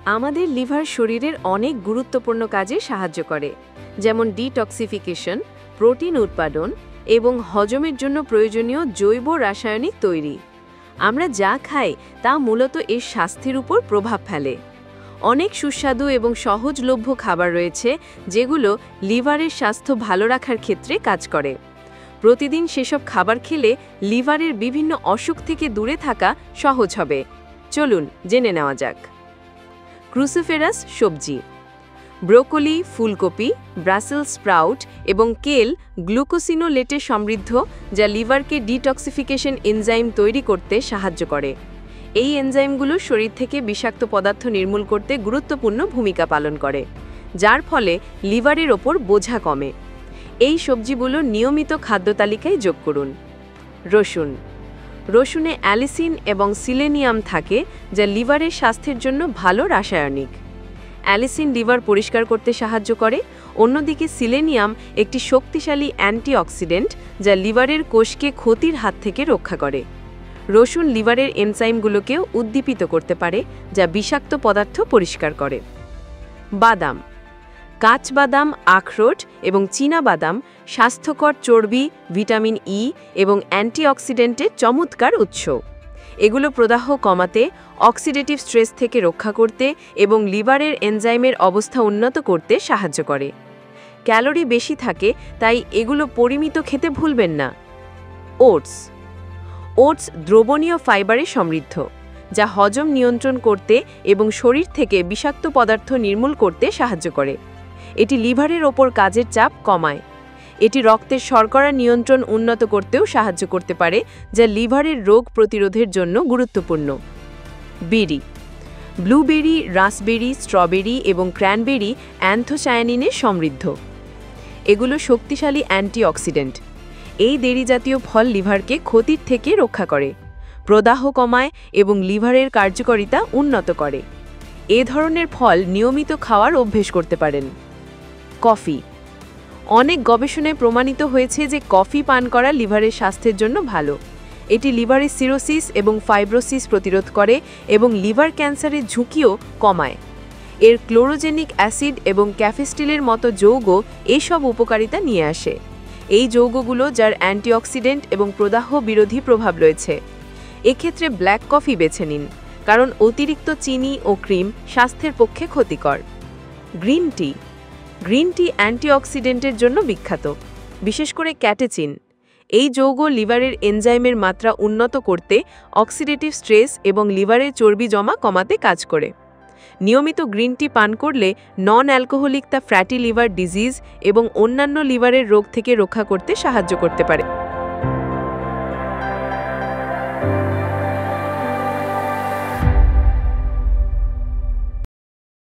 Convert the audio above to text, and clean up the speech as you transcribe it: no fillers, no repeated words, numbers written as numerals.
আমাদের লিভার শরীরের অনেক গুরুত্বপূর্ণ কাজে সাহায্য করে, যেমন ডিটক্সিফিকেশন, প্রোটিন উৎপাদন এবং হজমের জন্য প্রয়োজনীয় জৈব রাসায়নিক তৈরি। আমরা যা খাই তা মূলত এর স্বাস্থ্যের উপর প্রভাব ফেলে। অনেক সুস্বাদু এবং সহজলভ্য খাবার রয়েছে যেগুলো লিভারের স্বাস্থ্য ভালো রাখার ক্ষেত্রে কাজ করে। প্রতিদিন সেসব খাবার খেলে লিভারের বিভিন্ন অসুখ থেকে দূরে থাকা সহজ হবে। চলুন জেনে নেওয়া যাক। ক্রুসিফেরাস সবজি। ব্রোকলি, ফুলকপি, ব্রাসেলস স্প্রাউট এবং কেল গ্লুকোসিনোলেটে সমৃদ্ধ, যা লিভারকে ডিটক্সিফিকেশন এনজাইম তৈরি করতে সাহায্য করে। এই এনজাইমগুলো শরীর থেকে বিষাক্ত পদার্থ নির্মূল করতে গুরুত্বপূর্ণ ভূমিকা পালন করে, যার ফলে লিভারের ওপর বোঝা কমে। এই সবজিগুলো নিয়মিত খাদ্য তালিকায় যোগ করুন। রসুন। রসুনে অ্যালিসিন এবং সিলেনিয়াম থাকে, যা লিভারের স্বাস্থ্যের জন্য ভালো রাসায়নিক। অ্যালিসিন লিভার পরিষ্কার করতে সাহায্য করে, অন্যদিকে সিলেনিয়াম একটি শক্তিশালী অ্যান্টিঅক্সিডেন্ট যা লিভারের কোষকে ক্ষতির হাত থেকে রক্ষা করে। রসুন লিভারের এনজাইমগুলোকেও উদ্দীপিত করতে পারে, যা বিষাক্ত পদার্থ পরিষ্কার করে। বাদাম। কাঠবাদাম, আখরোট এবং চীনা বাদাম স্বাস্থ্যকর চর্বি, ভিটামিন ই এবং অ্যান্টিঅক্সিডেন্টের চমৎকার উৎস। এগুলো প্রদাহ কমাতে, অক্সিডেটিভ স্ট্রেস থেকে রক্ষা করতে এবং লিভারের এনজাইমের অবস্থা উন্নত করতে সাহায্য করে। ক্যালোরি বেশি থাকে, তাই এগুলো পরিমিত খেতে ভুলবেন না। ওটস। ওটস দ্রবণীয় ফাইবারে সমৃদ্ধ, যা হজম নিয়ন্ত্রণ করতে এবং শরীর থেকে বিষাক্ত পদার্থ নির্মূল করতে সাহায্য করে। এটি লিভারের ওপর কাজের চাপ কমায়। এটি রক্তের শর্করা নিয়ন্ত্রণ উন্নত করতেও সাহায্য করতে পারে, যা লিভারের রোগ প্রতিরোধের জন্য গুরুত্বপূর্ণ। বেরি। ব্লুবেরি, রাসবেরি, স্ট্রবেরি এবং ক্র্যানবেরি অ্যান্থোসায়ানিনে সমৃদ্ধ। এগুলো শক্তিশালী অ্যান্টিঅক্সিডেন্ট। এই দেরি জাতীয় ফল লিভারকে ক্ষতির থেকে রক্ষা করে, প্রদাহ কমায় এবং লিভারের কার্যকারিতা উন্নত করে। এ ধরনের ফল নিয়মিত খাওয়ার অভ্যেস করতে পারেন। কফি। অনেক গবেষণায় প্রমাণিত হয়েছে যে কফি পান করা লিভারের স্বাস্থ্যের জন্য ভালো। এটি লিভারের সিরোসিস এবং ফাইব্রোসিস প্রতিরোধ করে এবং লিভার ক্যান্সারের ঝুঁকিও কমায়। এর ক্লোরোজেনিক অ্যাসিড এবং ক্যাফেস্টিলের মতো যৌগ এসব উপকারিতা নিয়ে আসে। এই যৌগগুলো, যার অ্যান্টিঅক্সিডেন্ট এবং প্রদাহ বিরোধী প্রভাব রয়েছে। এক্ষেত্রে ব্ল্যাক কফি বেছে নিন, কারণ অতিরিক্ত চিনি ও ক্রিম স্বাস্থ্যের পক্ষে ক্ষতিকর। Green tea. গ্রিন টি অ্যান্টিঅক্সিডেন্টের জন্য বিখ্যাত, বিশেষ করে ক্যাটেচিন। এই যৌগ লিভারের এনজাইমের মাত্রা উন্নত করতে, অক্সিডেটিভ স্ট্রেস এবং লিভারের চর্বি জমা কমাতে কাজ করে। নিয়মিত গ্রিন টি পান করলে নন অ্যালকোহলিক তা ফ্যাটি লিভার ডিজিজ এবং অন্যান্য লিভারের রোগ থেকে রক্ষা করতে সাহায্য করতে পারে।